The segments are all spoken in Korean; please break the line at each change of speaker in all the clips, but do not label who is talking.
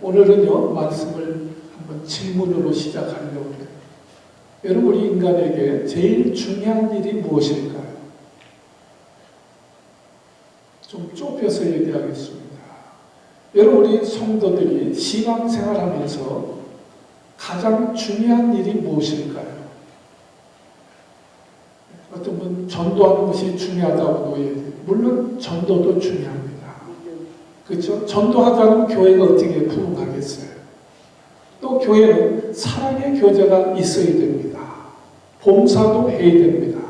오늘은요, 말씀을 한번 질문으로 시작하려고 해요. 여러분, 우리 인간에게 제일 중요한 일이 무엇일까요? 좀 좁혀서 얘기하겠습니다. 여러분, 우리 성도들이 신앙생활하면서 가장 중요한 일이 무엇일까요? 어떤 분 전도하는 것이 중요하다고 얘기해요. 물론 전도도 중요합니다. 그렇죠? 전도하지 않으면 교회가 어떻게 부흥하겠어요? 또 교회는 사랑의 교제가 있어야 됩니다. 봉사도 해야 됩니다.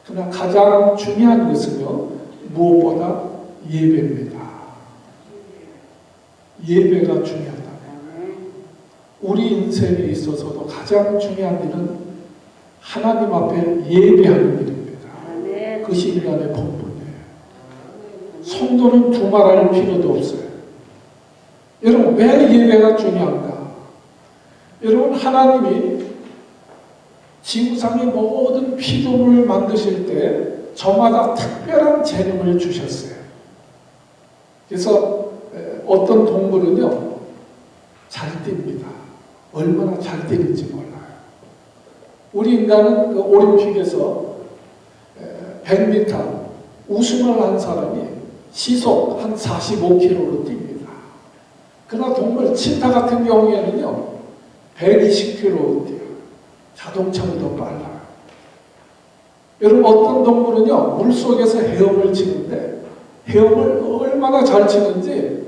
그러나 가장 중요한 것은요, 무엇보다 예배입니다. 예배가 중요하다. 우리 인생에 있어서도 가장 중요한 일은 하나님 앞에 예배하는 일입니다. 그것이 인간의 본분이에요. 성도는 두말할 필요도 없어요. 여러분, 왜 예배가 중요한가? 여러분, 하나님이 지구상의 모든 피조물을 만드실 때 저마다 특별한 재능을 주셨어요. 그래서 어떤 동물은요, 잘 뜁니다. 얼마나 잘 뛰는지 몰라요. 우리 인간은 그 올림픽에서 100m 우승을 한 사람이 시속 한 45km로 뜁니다. 그러나 동물 치타 같은 경우에는요, 120km로 뛰어요. 자동차보다 빨라요. 여러분, 어떤 동물은요, 물속에서 헤엄을 치는데 헤엄을 얼마나 잘 치는지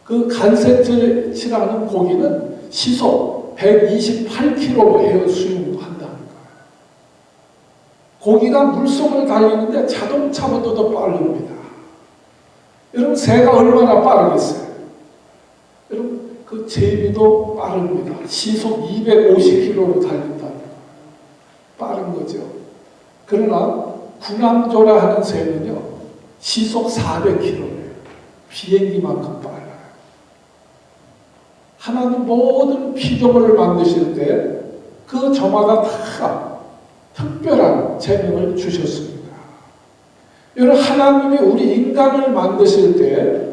그 간세치라는 고기는 시속 128km로 헤엄 수영한다는 거예요. 고기가 물속을 달리는데 자동차보다도 빠릅니다. 여러분, 새가 얼마나 빠르겠어요? 여러분, 그 제비도 빠릅니다. 시속 250km로 달린다는 거예요. 빠른 거죠. 그러나 군함조라 하는 새는요, 시속 400km예요. 비행기만큼 빨라요. 하나님 모든 피조물을 만드실 때 그 저마다 다 특별한 재능을 주셨습니다. 여러분, 하나님이 우리 인간을 만드실 때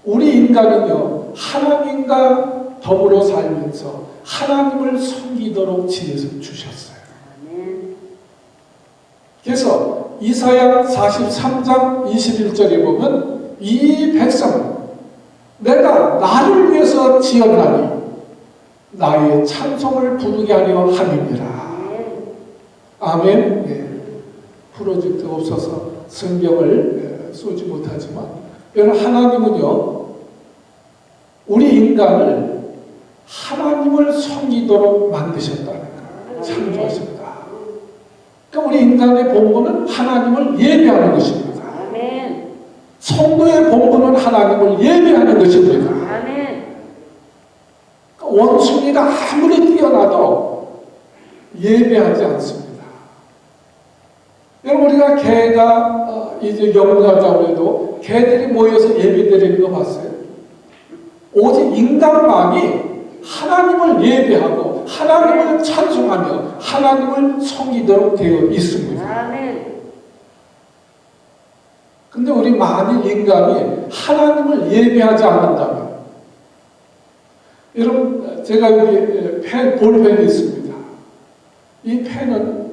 우리 인간은요, 하나님과 더불어 살면서 하나님을 섬기도록 지혜를 주셨어요. 그래서 이사야 43장 21절에 보면 이 백성은 내가 나를 위해서 지었나니 나의 찬송을 부르게 하려 함이니라. 아멘. 네. 프로젝트가 없어서 성경을 쏘지 못하지만, 여러분, 하나님은요, 우리 인간을 하나님을 섬기도록 만드셨다는 거예요. 창조하셨다. 그러니까 우리 인간의 본분은 하나님을 예배하는 것입니다. 아멘. 성도의 본분은 하나님을 예배하는 것입니다. 아멘. 그러니까 원숭이가 아무리 뛰어나도 예배하지 않습니다. 여러분, 우리가 개가 이제 영가자고 해도 개들이 모여서 예배드리는 거 봤어요? 오직 인간만이 하나님을 예배하고 하나님을 찬송하며 하나님을 섬기도록 되어 있습니다. 근데 우리 만일 인간이 하나님을 예배하지 않는다면, 여러분, 제가 여기 볼펜이 있습니다. 이 펜은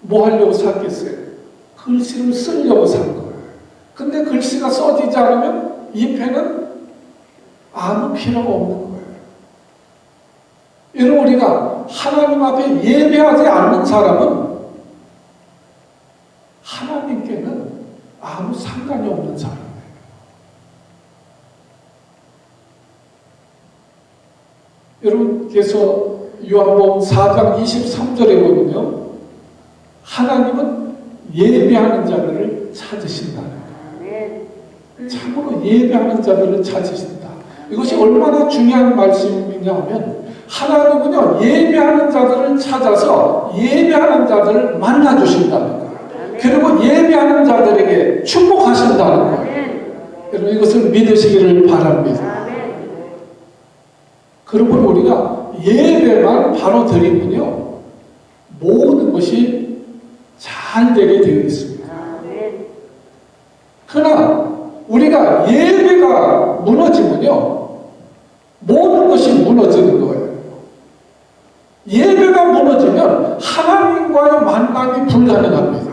뭐 하려고 샀겠어요? 글씨를 쓰려고 산 거예요. 근데 글씨가 써지지 않으면 이 펜은 아무 필요가 없는 거예요. 여러분, 우리가 하나님 앞에 예배하지 않는 사람은 하나님께는 아무 상관이 없는 사람이에요. 여러분께서 요한복음 4장 23절에 보면요, 하나님은 예배하는 자들을 찾으신다는 거예요. 참으로 예배하는 자들을 찾으신다. 이것이 얼마나 중요한 말씀이냐 하면, 하나님은요, 예배하는 자들을 찾아서 예배하는 자들을 만나주신다는 거예요. 그리고 예배하는 자들에게 축복하신다는 거예요. 여러분, 이것을 믿으시기를 바랍니다. 그러면 우리가 예배만 바로 드리면요, 모든 것이 잘 되게 되어 있습니다. 그러나 우리가 예배가 무너지면요, 모든 것이 무너지는 거예요. 예배가 무너지면 하나님과의 만남이 불가능합니다.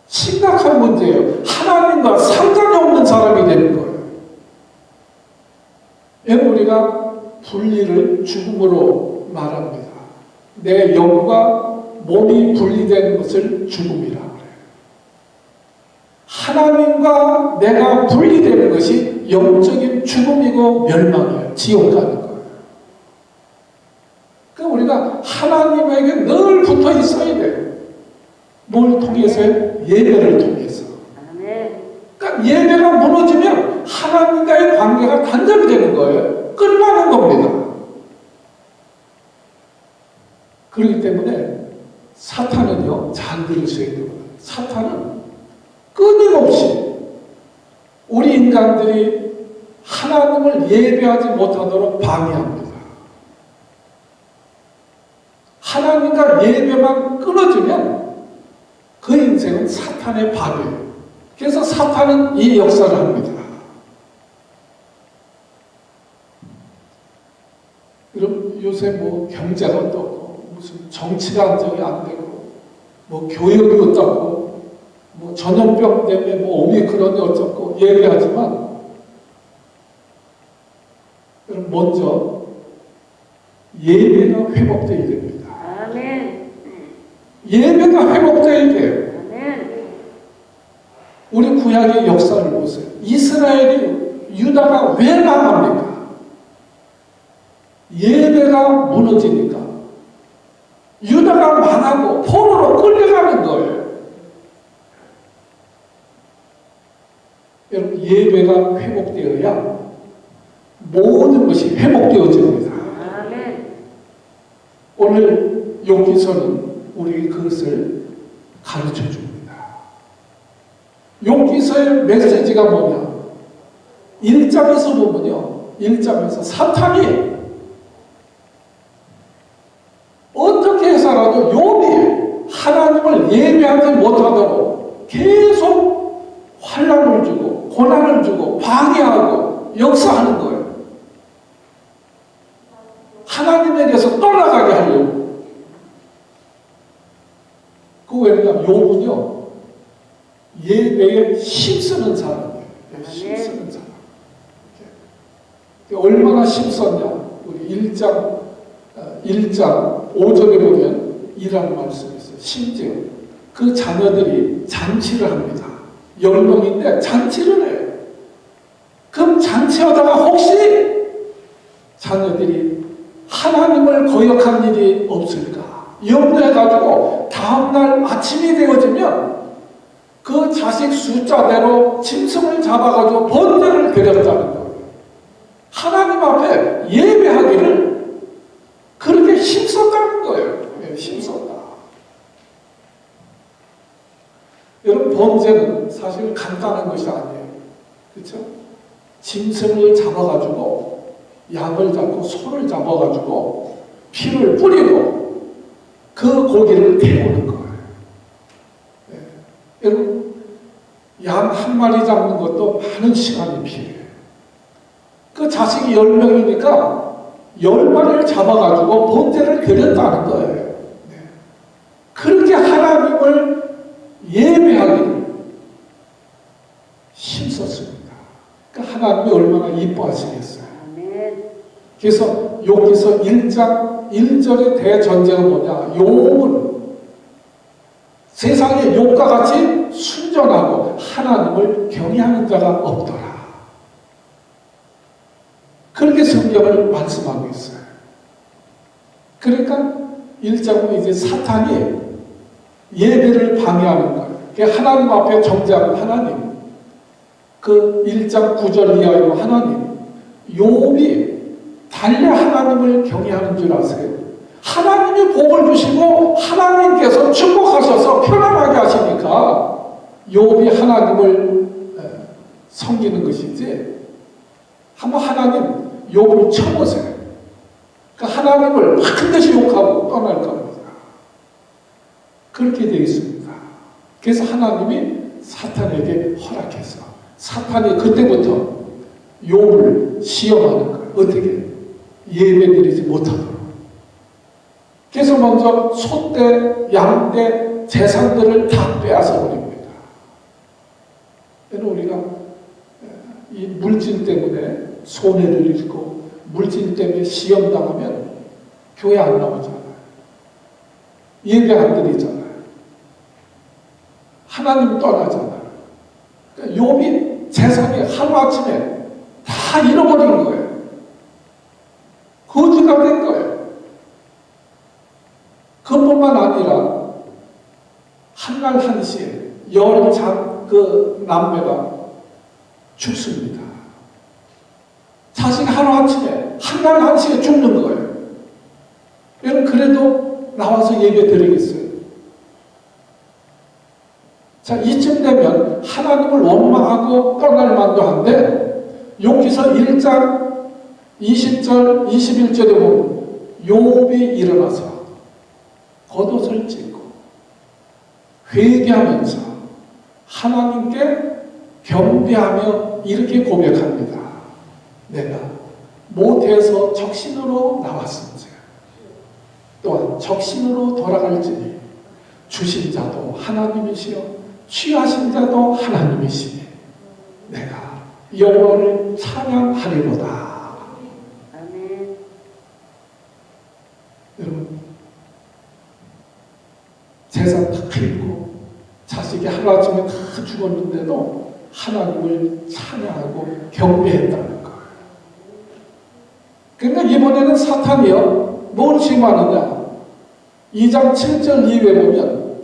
심각한 문제예요. 하나님과 상관이 없는 사람이 되는 거예요. 우리가 분리를 죽음으로 말합니다. 내 영과 몸이 분리되는 것을 죽음이라 그래요. 하나님과 내가 분리되는 것이 영적인 죽음이고 멸망이에요. 지옥 가는 거예요. 그러니까 우리가 하나님에게 늘 붙어 있어야 돼요. 뭘 통해서요? 예배를 통해서. 그러니까 예배가 무너지면 하나님과의 관계가 단절되는 거예요. 끝나는 겁니다. 그렇기 때문에 사탄은요, 잘 들으셔야 돼요. 사탄은 끊임없이 우리 인간들이 하나님을 예배하지 못하도록 방해합니다. 하나님과 예배만 끊어지면 그 인생은 사탄의 밥이에요. 그래서 사탄은 이 역사를 합니다. 그럼 요새 뭐 경제가 어떻고 무슨 정치가 안정이 안 되고 뭐 교육이 어떻고 뭐 전염병 때문에 뭐 오미크론이 어쩌고 얘기하지만 그럼 먼저 예배가 회복되어야 됩니다.
아멘.
예배가 회복되어야 돼요. 우리 구약의 역사를 보세요. 이스라엘이 유다가 왜 망합니까? 예배가 무너지니까. 유다가 망하고 포로로 끌려가는 거예요. 여러분, 예배가 회복되어야 모든 것이 회복되어집니다. 오늘 욥기서는 우리에게 그것을 가르쳐 줍니다. 욥기서의 메시지가 뭐냐? 1장에서 보면요. 1장에서 사탄이 어떻게 해서라도 욥이 하나님을 예배하지 못하도록 계속 환난을 주고 고난을 주고 방해하고 역사하는 거예요. 하나님에게서 떠나가게 하려고. 그 왜냐? 욥은요, 예배에 힘쓰는 사람이에요. 힘쓰는 사람. 얼마나 힘썼냐? 우리 1장 5절에 보면 이라는 말씀이 있어요. 심지어 그 자녀들이 잔치를 합니다. 10명인데 잔치를 해요. 그럼 잔치하다가 혹시 자녀들이 하나님을 거역한 일이 없을까 염려해가지고 다음날 아침이 되어지면 그 자식 숫자대로 짐승을 잡아가지고 번제를 드렸다는 거예요. 하나님 앞에 예배하기를 그렇게 힘썼다는 거예요. 힘썼다. 여러분, 번제는 사실 간단한 것이 아니에요. 그렇죠? 짐승을 잡아가지고 양을 잡고 소를 잡아가지고 피를 뿌리고 그 고기를 태우는 거예요. 네. 여러분, 양 한 마리 잡는 것도 많은 시간이 필요해요. 그 자식이 10명이니까 10마리를 잡아가지고 번제를 드렸다는 거예요. 네. 그렇게 하나님을 예배하기를 힘썼습니다. 그러니까 하나님이 얼마나 이뻐하시겠어요. 그래서 욥기서 1장 1절의 대전제가 뭐냐? 욥은 세상에 욥과 같이 순전하고 하나님을 경외하는 자가 없더라. 그렇게 성경을 말씀하고 있어요. 그러니까 1장은 이제 사탄이 예배를 방해하는 거예요. 하나님 앞에 정죄하는 하나님. 그 1장 9절 이하로 하나님. 욥이 달리 하나님을 경외하는 줄 아세요? 하나님이 복을 주시고 하나님께서 축복하셔서 편안하게 하시니까 욥이 하나님을 섬기는 것이지, 한번 하나님 욥을 쳐보세요. 그러니까 하나님을 반드시 욕하고 떠날 겁니다. 그렇게 되어 있습니다. 그래서 하나님이 사탄에게 허락해서 사탄이 그때부터 욥을 시험하는 거예요. 어떻게 예배드리지 못하도록. 그래서 먼저 소떼, 양떼, 재산들을 다 빼앗아 버립니다. 우리가 이 물질 때문에 손해를 입고 물질 때문에 시험 당하면 교회 안 나오잖아요. 예배 안 드리잖아요. 하나님 떠나잖아요. 그러니까 욥이 재산이 하루아침에 다 잃어버린 거예요. 거지가 된 거예요. 그뿐만 아니라 한날 한시에 그 남매가 죽습니다. 자식이 하루아침에 한날 한시에 죽는 거예요. 여러분 그래도 나와서 예배 드리겠어요? 자, 이쯤 되면 하나님을 원망하고 떠날 만도 한데 욥기서 1장 20절 21절에 보면 욥이 일어나서 겉옷을 찢고 회개하면서 하나님께 경배하며 이렇게 고백합니다. 내가 못해서 적신으로 나왔은지 또한 적신으로 돌아갈지니 주신 자도 하나님이시요 취하신 자도 하나님이시니 내가 여호와를 찬양하리로다.
아멘.
여러분 재산 다 잃고 자식이 하루아침에 다 죽었는데도 하나님을 찬양하고 경배했다는 거예요. 그러니까 이번에는 사탄이요 뭘 심하느냐. 2장 7절 이후에 보면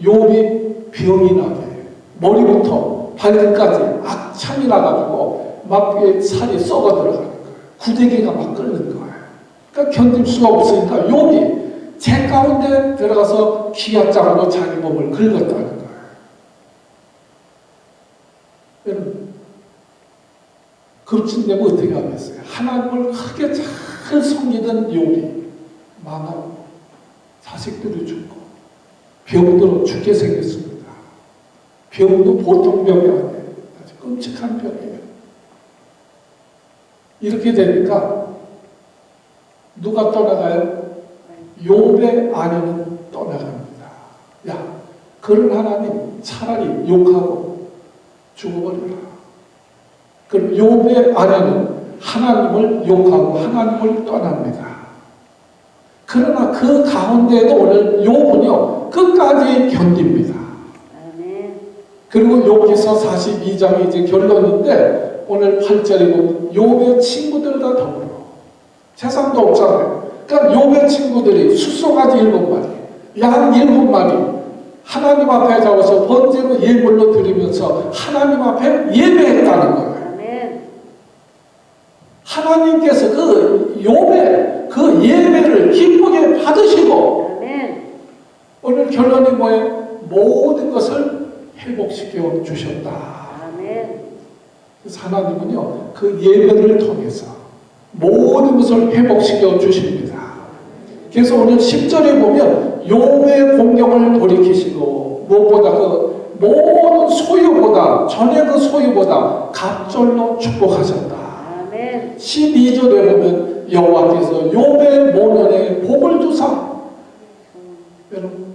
욥이 병이 나게 머리부터 발끝까지 악창이 나가지고 막 살이 썩어 들어가는 거예요. 구데기가 막 끓는 거예요. 그러니까 견딜 수가 없으니까 욥이 제 가운데 들어가서 기압장으로 자기 몸을 긁었다는 거예요. 여러분 그렇진 되면 어떻게 하겠어요? 하나님을 크게 잘 섬기던 욥이 망하고 자식들이 죽고 병들어 죽게 생겼습니다. 병도 보통 병이 아니에요. 아주 끔찍한 병이에요. 이렇게 되니까 누가 떠나가요? 욥의 아내는 떠나갑니다. 야, 그런 하나님 차라리 욕하고 죽어버리라. 그럼 욥의 아내는 하나님을 욕하고 하나님을 떠납니다. 그러나 그 가운데에도 오늘 욥은요 끝까지 견딥니다. 그리고 욥기서 42장이 이제 결론인데 오늘 8절에 보면 욥의 친구들과 더불어 재산도 없잖아요. 그러니까 욥의 친구들이 숫소가지 7마리, 양 7마리 하나님 앞에 잡아서 번제로 예물로 드리면서 하나님 앞에 예배했다는 거예요. 하나님께서 그 욥의 그 예배를 기쁘게 받으시고 오늘 결론이 뭐예요? 모든 것을 회복시켜 주셨다. 그래서 하나님은요 그 예배를 통해서 모든 것을 회복시켜 주십니다. 그래서 오늘 10절에 보면 욥의 공경을 돌이키시고 무엇보다 그 모든 소유보다 전에 그 소유보다 갑절로 축복하셨다. 12절에 보면 여호와께서 욥의 모년에 복을 주사. 여러분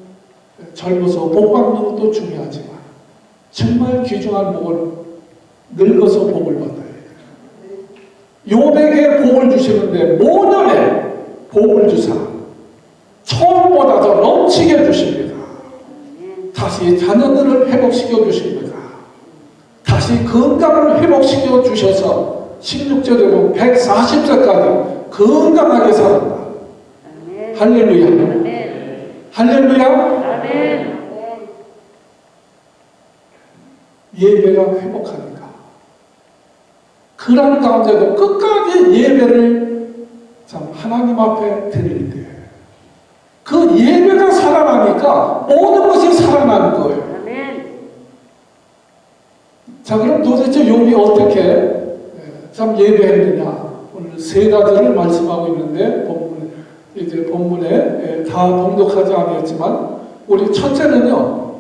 젊어서 복 받는 것도 중요하지만 정말 귀중한 복을 늙어서 복을 받아야 돼요. 욥에게 복을 주시는데 모년에 복을 주사 처음보다 더 넘치게 해주십니다. 다시 자녀들을 회복시켜 주십니다. 다시 건강을 회복시켜 주셔서 16절에 보면 140세까지 건강하게 살았다. 할렐루야. 할렐루야. 예배가 회복하니까 그런 가운데도 끝까지 예배를 참 하나님 앞에 드릴 때 그 예배가 살아나니까 모든 것이 살아나는 거예요. 자, 그럼 도대체 욥이 어떻게 참 예배했느냐? 오늘 세 가지를 말씀하고 있는데 본문에 다 봉독하지 않았지만 우리 첫째는요.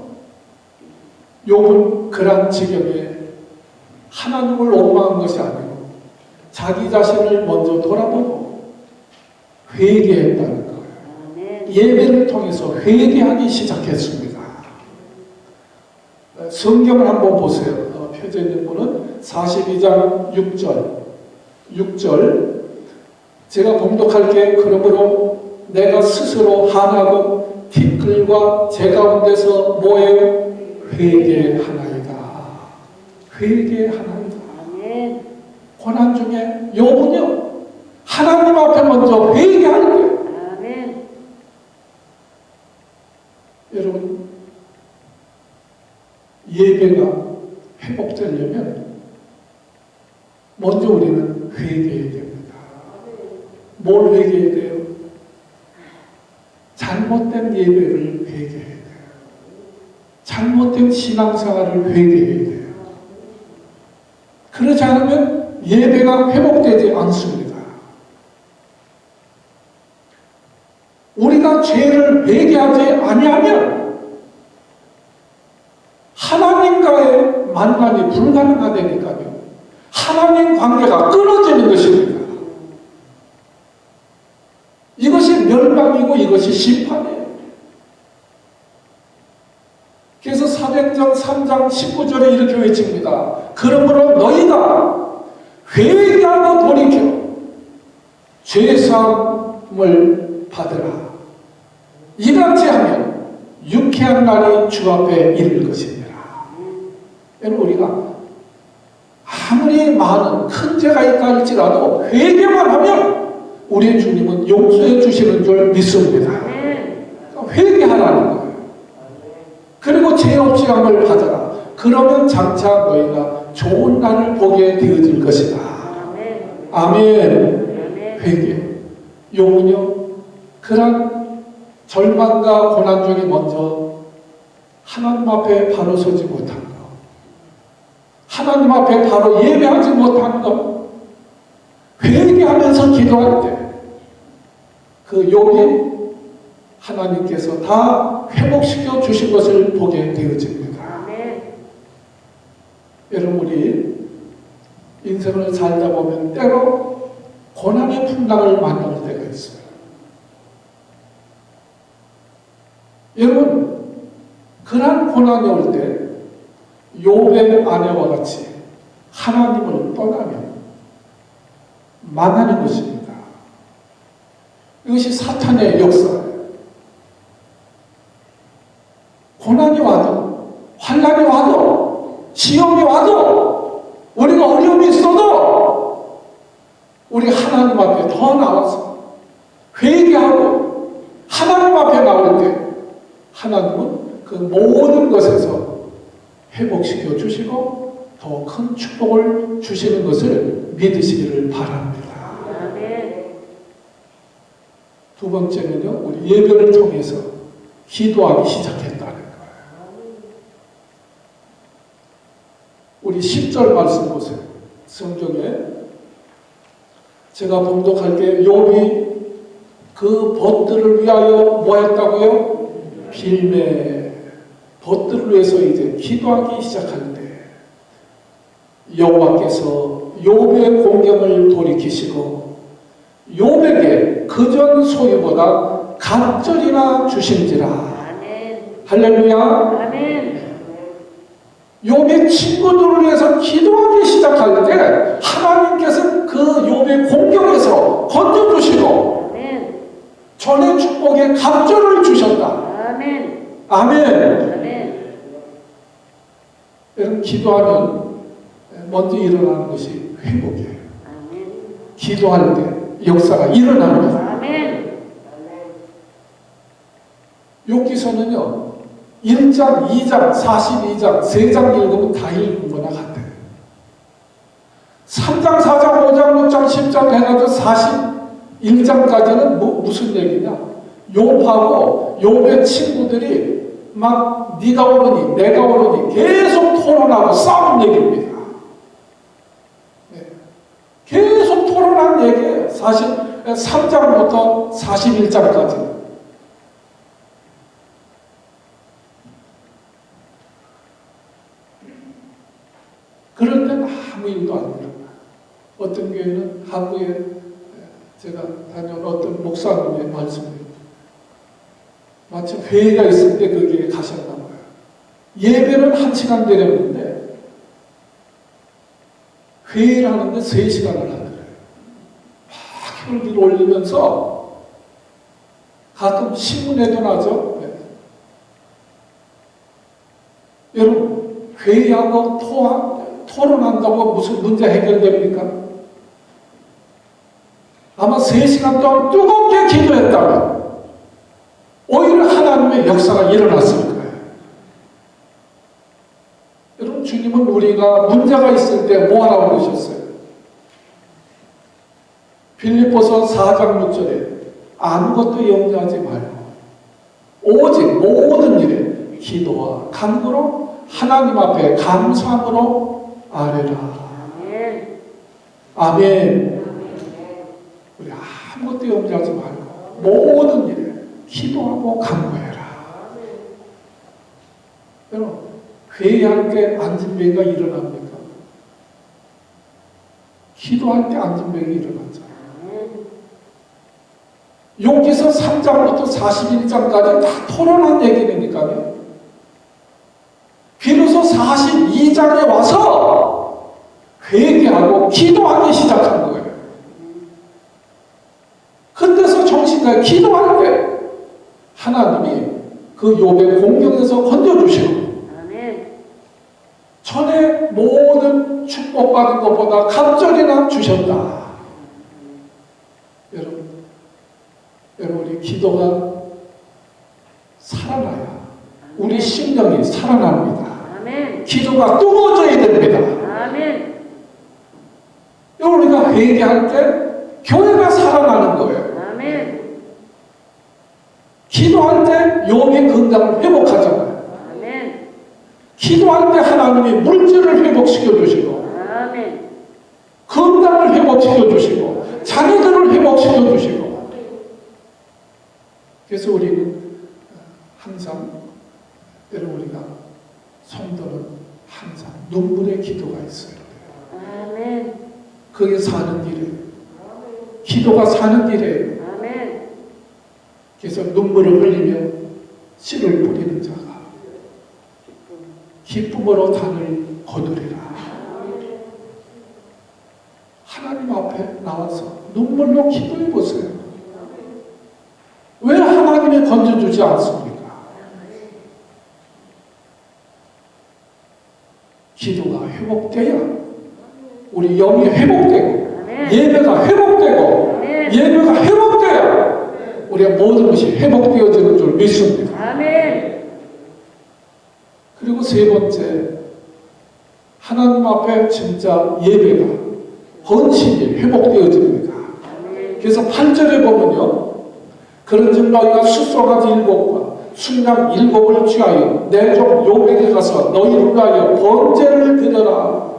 욥은 그런 지경에 하나님을 원망한 것이 아니고 자기 자신을 먼저 돌아보고 회개했다는 거예요. 예배를 통해서 회개하기 시작했습니다. 성경을 한번 보세요. 펴져 있는 분은 42장 6절 제가 봉독할게. 그러므로 내가 스스로 한하고 티끌과 제 가운데서 뭐예요? 회개하나이다. 회개하나이다. 고난 중에 욥은요 하나님 앞에 먼저 회개할 거예요. 여러분, 예배가 회복되려면 먼저 우리는 회개해야 됩니다. 뭘 회개해야 돼요? 잘못된 예배를 회개해야 돼요. 잘못된 신앙생활을 회개해야 돼요. 그렇지 않으면 예배가 회복되지 않습니다. 우리가 죄를 회개하지 아니하면 하나님과의 만남이 불가능하다니까요. 하나님 관계가 끊어지는 것입니다. 이것이 멸망이고 이것이 심판이에요. 그래서 사도행전 3장 19절에 이렇게 외칩니다. 그러므로 너희가 회개하고 돌이켜 죄사함을 받으라. 이같이 하면 유쾌한 날이 주 앞에 이를 것이니라. 여러분, 우리가 아무리 많은 큰 죄가 있다 할지라도 회개만 하면 우리의 주님은 용서해 주시는 줄 믿습니다. 회개하라는 거예요. 그리고 죄 없이 함을 받아라. 그러면 장차 너희가 좋은 날을 보게 되어질 것이다. 아멘. 회개. 욥은요 그런 절망과 고난 중에 먼저 하나님 앞에 바로 서지 못한 것, 하나님 앞에 바로 예배하지 못한 것, 회개하면서 기도할 때 그 욥이 하나님께서 다 회복시켜 주신 것을 보게 되어집니다. 여러분, 우리 인생을 살다 보면 때로 고난의 풍랑을 만날 때가 있어요. 여러분, 그러한 고난이 올 때 욥의 아내와 같이 하나님을 떠나면 망하는 것입니다. 이것이 사탄의 역사예요. 고난이 와도, 환난이 와도, 시험이 와도, 우리가 어려움이 있어도 우리 하나님 앞에 더 나와서 회개하고 하나님 앞에 나올 때 하나님은 그 모든 것에서 회복시켜 주시고 더 큰 축복을 주시는 것을 믿으시기를 바랍니다. 두 번째는요, 우리 예배를 통해서 기도하기 시작했다는 거예요. 우리 10절 말씀 보세요. 성경에 제가 봉독할게. 욥이 그 벗들을 위하여 뭐 했다고요? 빌매. 벗들을 위해서 이제 기도하기 시작할 때 여호와께서 욥의 공경을 돌이키시고 욥에게 그전 소유보다 갑절이나 주신지라. 아멘. 할렐루야. 아멘. 욥의 친구들을 위해서 기도하기 시작할 때 하나님께서 그 욥의 공경에서 건져주시고 전의 축복에 갑절을 주셨다. 아멘. 아멘. 아멘. 여러분, 기도하면 먼저 일어나는 것이 회복이에요. 아멘. 기도할 때 역사가 일어납니다. 아멘. 욥기서는요 1장, 2장, 42장, 3장 읽으면 다 읽은 거나 같아요. 3장, 4장, 5장, 6장, 10장 해가지고 41장까지는 무슨 얘기냐? 욥하고 욥의 친구들이 막 네가 오르니 내가 오르니 계속 토론하고 싸운 얘기입니다. 네. 계속 토론한 얘기예요. 3장부터 41장까지. 그럴 땐 아무 일도 안 일어나. 어떤 교회는 한국에 제가 다녀온 어떤 목사님의 말씀입니다. 마침 회의가 있을 때 거기에 가셨나 봐요. 예배는 1시간 되렸는데 회의를 하는데 3시간을 하더래요. 막 혈기를 올리면서 가끔 신문에도 나죠. 네. 여러분, 회의하고 토론한다고 무슨 문제 해결됩니까? 아마 3시간 동안 뜨겁게 기도했다면 오히려 하나님의 역사가 일어났을 거예요. 여러분, 주님은 우리가 문제가 있을 때 뭐 하라고 그러셨어요? 빌립보서 4장 6절에 아무것도 염려하지 말고 오직 모든 일에 기도와 간구로 하나님 앞에 감사함으로 아뢰라. 아멘. 아멘. 우리 아무것도 염려하지 말고 모든 일에 기도하고 간구해라. 여러분, 회의할 때 안진뱅이가 일어납니까? 기도할 때 안진뱅이 일어나잖아요. 여기서 3장부터 41장까지 다 토론한 얘기니까요. 비로소 42장에 와서 회개하고 기도하기 시작한 거예요. 그때서 정신과 기도할 때 하나님이 그 욥의 공경에서 건져주시고 전에 모든 축복받은 것보다 갑절이나 주셨다. 여러분, 우리 기도가 살아나야 우리 심령이 살아납니다. 아멘. 기도가 뜨거워져야 됩니다. 아멘. 우리가 회개할 때 교회가 살아나는 거예요. 아멘. 기도할 때 욥의 건강을 회복하잖아요. 아멘. 기도할 때 하나님이 물질을 회복시켜 주시고, 아멘. 건강을 회복시켜 주시고, 자녀들을 회복시켜 주시고. 그래서 우리는 항상, 여러분, 우리가 성도는 항상 눈물의 기도가 있어요. 아멘. 그게 사는 길이에요. 기도가 사는 길이에요. 아멘. 그래서 눈물을 흘리며 씨를 뿌리는 자가 기쁨으로 단을 거두리라. 하나님 앞에 나와서 눈물로 기도해 보세요. 왜 하나님이 건져주지 않습니까? 기도가 회복돼야 우리 영이 회복되고, 예배가 회복되고, 예배가 회복돼야 우리가 모든 것이 회복되어지는 줄 믿습니다. 그리고 세 번째, 하나님 앞에 진짜 예배가, 헌신이 회복되어집니다. 그래서 8절에 보면요, 그런즉 너희가 숫송아지 7과 순양 7을 취하여 내 종 욥에게 가서 너희를 위하여 번제를 드려라.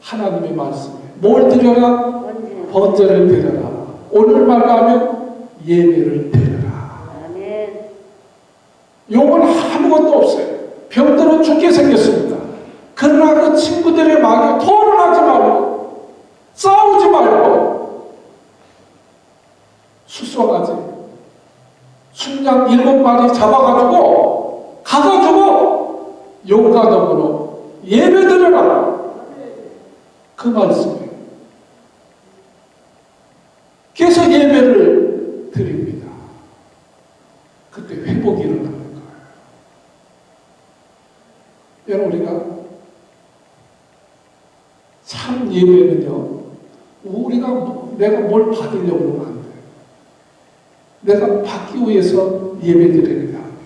하나님의 말씀에 뭘 드려라? 번제를 드려라. 오늘 말하면 예배를 드려라. 욥은 아무것도 없어요. 병들어 죽게 생겼습니다. 그러나 그 친구들의 말에 토론하지 말고, 싸우지 말고, 숫송아지 순양 7마리 잡아가지고 가가지고 용가덕으로 예배드려라. 그 말씀이에요. 그래서 예배를 드립니다. 그때 회복이 일어나는 거예요. 여러분, 우리가 참 예배는요, 우리가 내가 뭘 받으려고 하면 안 돼요. 내가 받기 위해서 예배드리는 게 아니에요.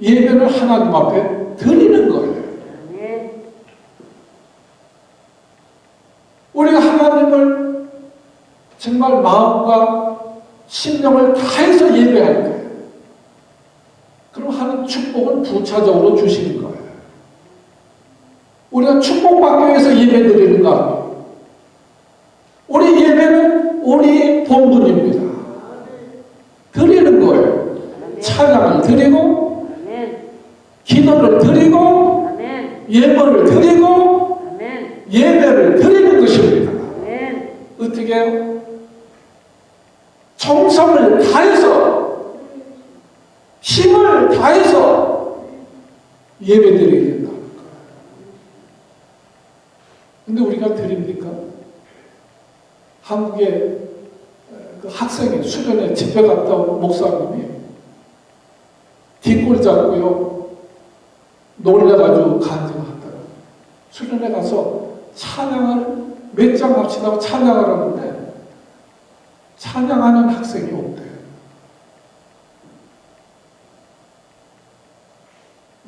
예배를 하나님 앞에 드리는 거예요. 우리가 하나님을 정말 마음과 심령을 다해서 예배할 때, 그럼 하는 축복은 부차적으로 주시는 거예요. 우리가 축복받기 위해서 예배드리는 거 아니에요. 우리 예배는 우리 본분입니다. 드리는 거예요. 찬양을 드리고, 기도를 드리고, 예물을 드리고, 어떻게 해요? 정성을 다해서, 힘을 다해서 예배드려야 된다는 거예요. 근데 우리가 드립니까? 한국의 그 학생이 수련회 집회 갔다 온 목사님이 뒷골 잡고요, 놀래가지고 간증하더라고요. 수련회 가서 찬양을 몇 장 합시다 찬양을 하는데 찬양하는 학생이 없대요.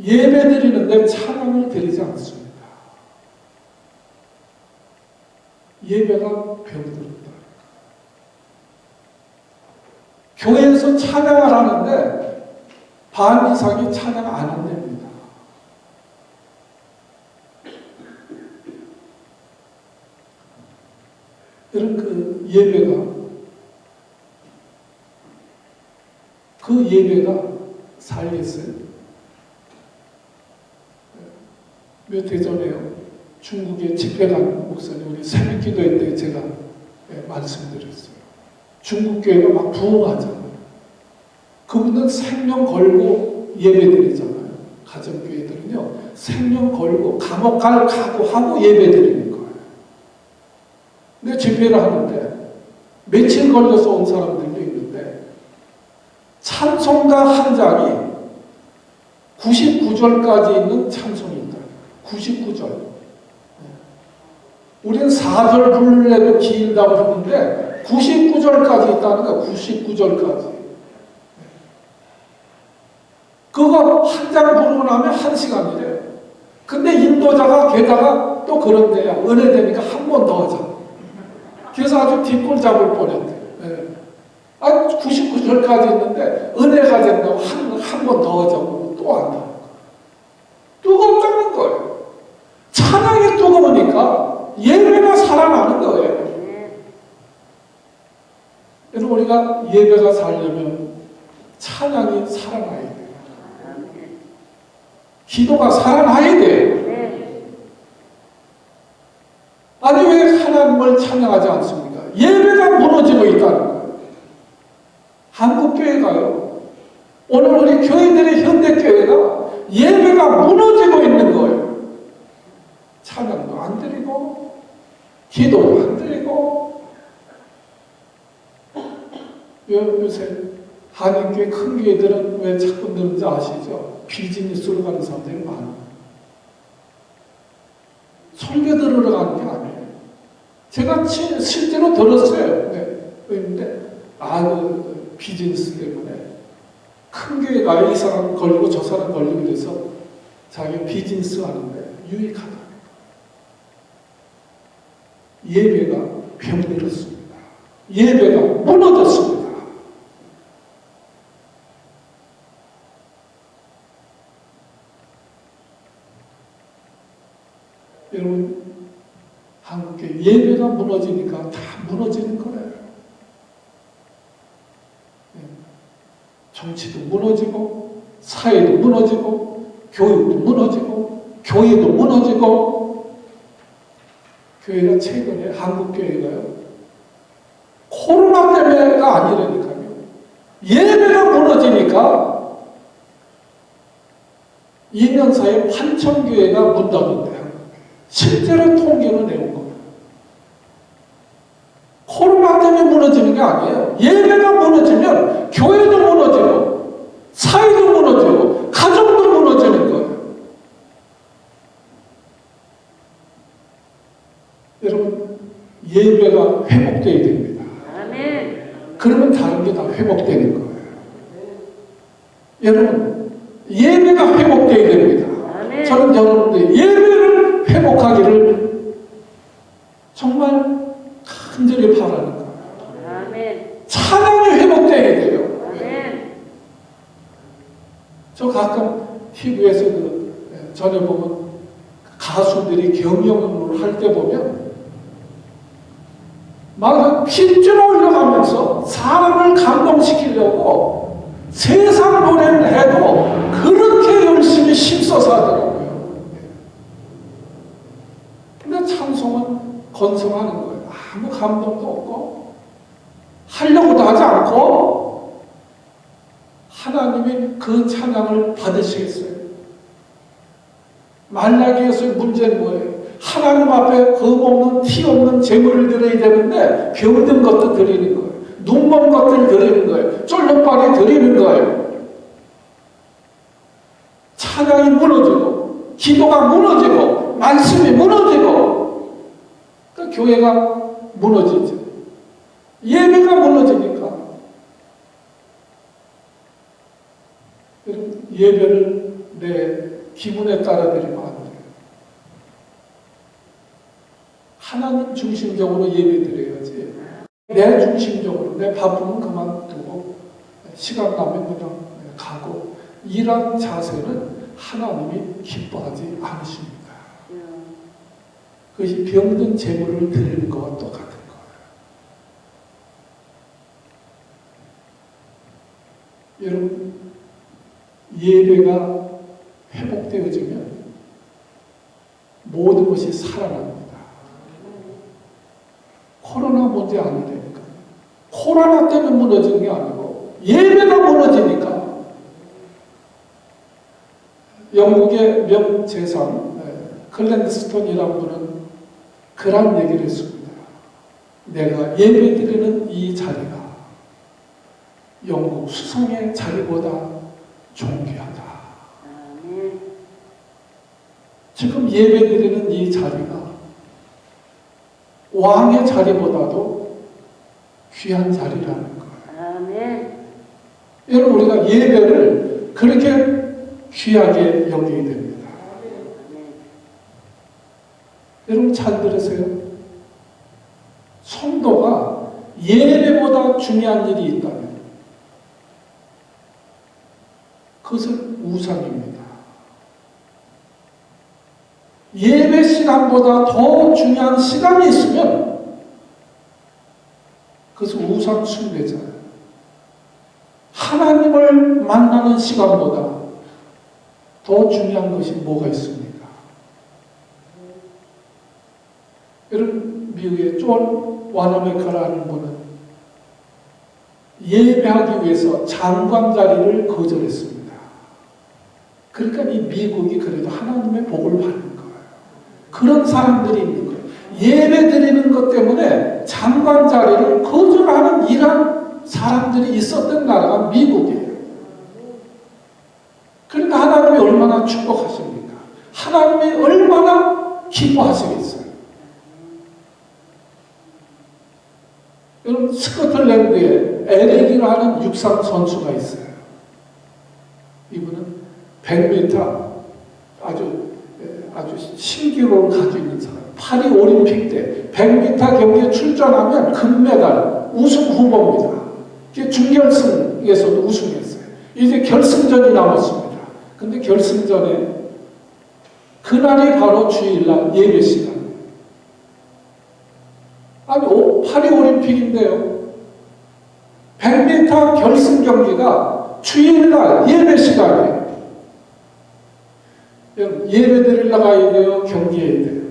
예배 드리는데 찬양을 드리지 않습니다. 예배가 병들었다. 교회에서 찬양을 하는데 반 이상이 찬양 안 한답니다. 이런 그 예배가 살겠어요? 몇 해 전에요, 중국에 집회 간 목사님, 우리 새벽 기도회 때 제가 말씀드렸어요. 중국 교회가 막 부흥하잖아요. 그분은 생명 걸고 예배드리잖아요. 가정교회들은요, 생명 걸고 감옥 갈 각오하고 예배드리는 거예요. 근데 집회를 하는데 며칠 걸려서 온 사람들도 있는데 찬송가 한 장이 99절까지 있는 찬송이 있다. 99절. 우리는 4절 부르려도 길다고 하는데 99절까지 있다는 거야. 99절까지. 그거 한 장 부르고 나면 1시간이래요. 근데 인도자가 게다가 또 그런데야 은혜되니까 한 번 더 하자. 그래서 아주 뒷골 잡을 뻔했대요. 네. 99절까지 있는데 은혜가 된다고 한 번 더 하자고 또 한다. 뜨겁다는 거예요. 찬양이 뜨거우니까 예배가 살아나는 거예요. 그래서 우리가 예배가 살려면 찬양이 살아나야 돼요. 기도가 살아나야 돼요. 아니 왜 하나님을 찬양하지 않습니까? 예배가 무너지고 있다는 거예요. 한국교회가요, 오늘 우리 교회들의 현대교회가 예배가 무너지고 있는 거예요. 찬양도 안 드리고 기도도 안 드리고. 요새 한인교회 큰 교회들은 왜 자꾸 늘는지 아시죠? 비즈니스로 가는 사람들이 많아요. 설교 들으러 가는 게 아니에요. 제가 실제로 들었어요. 네. 그런데 비즈니스 때문에 큰 교회가 이 사람 걸리고 저 사람 걸리고 그래서 자기 비즈니스 하는데 유익하다. 예배가 병들었습니다. 예배가 무너졌습니다. 여러분, 한국의 예배가 무너지니까 다 무너지는 거예요. 정치도 무너지고, 사회도 무너지고, 교육도 무너지고, 교회도 무너지고. 교회가 최근에 한국교회가요, 코로나 때문에가 아니라니까요. 예배가 무너지니까 2년 사이에 8,000교회가 문 닫았대요. 실제로 통계로 내온 겁니다. 코로나 때문에 무너지는 게 아니에요. 예배가 무너지면 교회도 무너지고 사회도 무너지고 가정도 무너지는 거예요. 여러분, 예배가 회복되어야 됩니다. 아멘. 그러면 다른 게 다 회복되는 거예요. 여러분, 예배가 회복되어야 됩니다. 아멘. 저는 여러분들 예배를 회복하기를 정말 간절히 바라는 거예요. 아멘. 찬양이 회복되어야 돼요. 아멘. 저 가끔 TV에서 전에 보면 가수들이 경영을 할 때 보면 막 핏줄 올려가면서 사람을 감동시키려고 세상 노래를 해도 그렇게 열심히 힘써서 하더라고요. 근데 찬송은 건성하는 거예요. 아무 감동도 없고 하려고도 하지 않고 하나님이 그 찬양을 받으시겠어요? 말라기에서의 문제는 뭐예요? 하나님 앞에 검없는 티 없는 제물을 드려야 되는데 병든 것도 드리는 거예요. 눈먼 것들 드리는 거예요. 쫄렁발이 드리는 거예요. 찬양이 무너지고 기도가 무너지고 말씀이 무너지고 그 교회가 무너지죠. 예배가 무너지니까 예배를 내 기분에 따라 드리면 안 돼요. 하나님 중심적으로 예배 드려야지. 내 중심적으로 내 바쁘면 그만두고 시간 나면 그냥 가고 이런 자세는 하나님이 기뻐하지 않으십니다. 그것이 병든 재물을 드리는 것과 똑같은 거예요. 여러분, 예배가 회복되어지면 모든 것이 살아납니다. 코로나 문제 아니라니까. 코로나 때문에 무너진 게 아니고 예배가 무너지니까. 영국의 명재상 클랜스톤이라는 분은 그런 얘기를 했습니다. 내가 예배드리는 이 자리가 영국 수성의 자리보다 존귀하다. 지금 예배드리는 이 자리가 왕의 자리보다도 귀한 자리라는 거예요. 여러분, 우리가 예배를 그렇게 귀하게 여기게 됩니다. 여러분 잘 들으세요. 성도가 예배보다 중요한 일이 있다면 그것은 우상입니다. 예배 시간보다 더 중요한 시간이 있으면 그것은 우상 숭배자예요. 하나님을 만나는 시간보다 더 중요한 것이 뭐가 있습니까? 여러분, 미국의 존 와나메카라는 분은 예배하기 위해서 장관 자리를 거절했습니다. 그러니까 이 미국이 그래도 하나님의 복을 받는 거예요. 그런 사람들이 있는 거예요. 예배 드리는 것 때문에 장관 자리를 거절하는 이런 사람들이 있었던 나라가 미국이에요. 그러니까 하나님이 얼마나 축복하십니까? 하나님이 얼마나 기뻐하시겠어요? 여러분, 스코틀랜드에 에릭이라는 육상 선수가 있어요. 이분은 100m 아주 신기록을 가지고 있는 사람. 파리 올림픽 때 100m 경기에 출전하면 금메달 우승 후보입니다. 준결승에서도 우승했어요. 이제 결승전이 남았습니다. 근데 결승전에 그날이 바로 주일날 예배 시간. 아니, 파리 올림픽인데요. 100m 결승 경기가 주일날 예배 시간이에요. 예배 드리러 가야 돼요? 경기해야 돼요?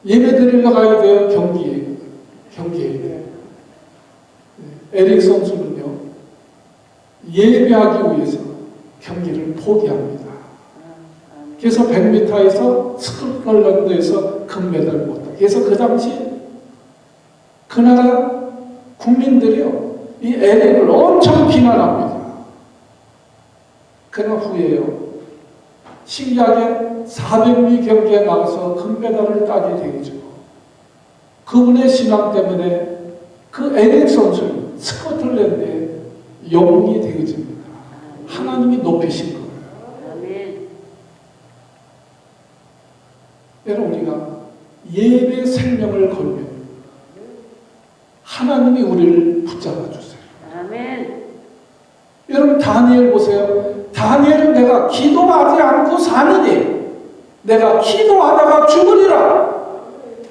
예배 드리러 가야 돼요? 경기해야 돼요? 에릭 선수는요, 예배하기 위해서 경기를 포기합니다. 그래서 100m에서 스코틀랜드에서 금메달을 못 따요. 그래서 그 당시 그 나라 국민들이요, 이 에릭을 엄청 비난합니다. 그러나 후에요, 신기하게 400미 경기에 나가서 금메달을 따게 되죠. 그분의 신앙 때문에 그 에릭 선수는 스코틀랜드의 영웅이 되어집니다. 하나님이 높이신 거예요. 여러분, 우리가 예배 생명을 걸면 하나님이 우리를 붙잡아 주세요. 아멘. 여러분, 다니엘 보세요. 다니엘은 내가 기도하지 않고 사느니 내가 기도하다가 죽으리라.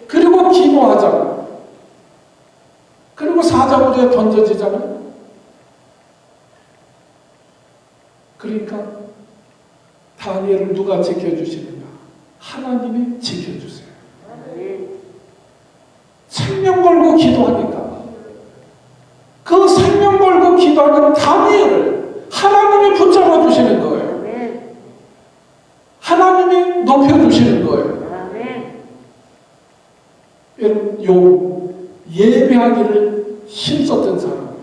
그리고 기도하잖아. 그리고 사자굴에 던져지잖아요. 그러니까 다니엘을 누가 지켜주시는가? 하나님이 지켜주세요. 걸고 기도하니까 그 생명 걸고 기도하는 다니엘을 하나님이 붙잡아 주시는 거예요. 하나님이 높여주시는 거예요. 여러분, 요 예배하기를 힘썼던 사람,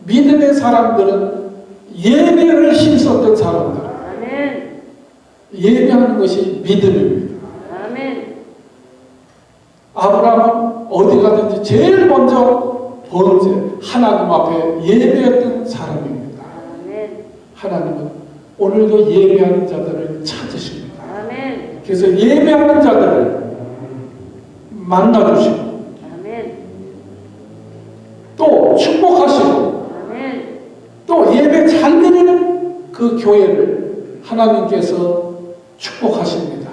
믿음의 사람들은 예배를 힘썼던 사람들, 예배하는 것이 믿음입니다. 아브라함은 어디 가든지 제일 먼저 번제 하나님 앞에 예배했던 사람입니다. 하나님은 오늘도 예배하는 자들을 찾으십니다. 그래서 예배하는 자들을 만나주시고 또 축복하시고 또 예배 잘 드리는 그 교회를 하나님께서 축복하십니다.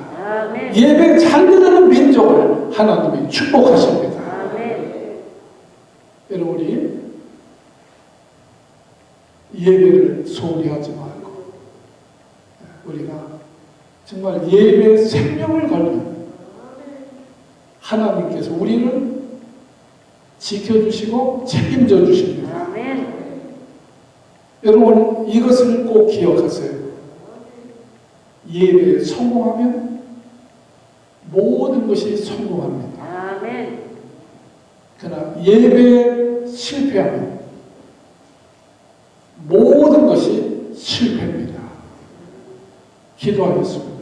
예배 잘 드리는 민족을 하나님이 축복하십니다. 여러분, 우리 예배를 소홀히 하지 말고 우리가 정말 예배에 생명을 걸면 하나님께서 우리를 지켜주시고 책임져 주십니다. 여러분, 이것을 꼭 기억하세요. 예배에 성공하면 모든 것이 성공합니다. 그러나 예배에 실패하면 모든 것이 실패입니다. 기도하겠습니다.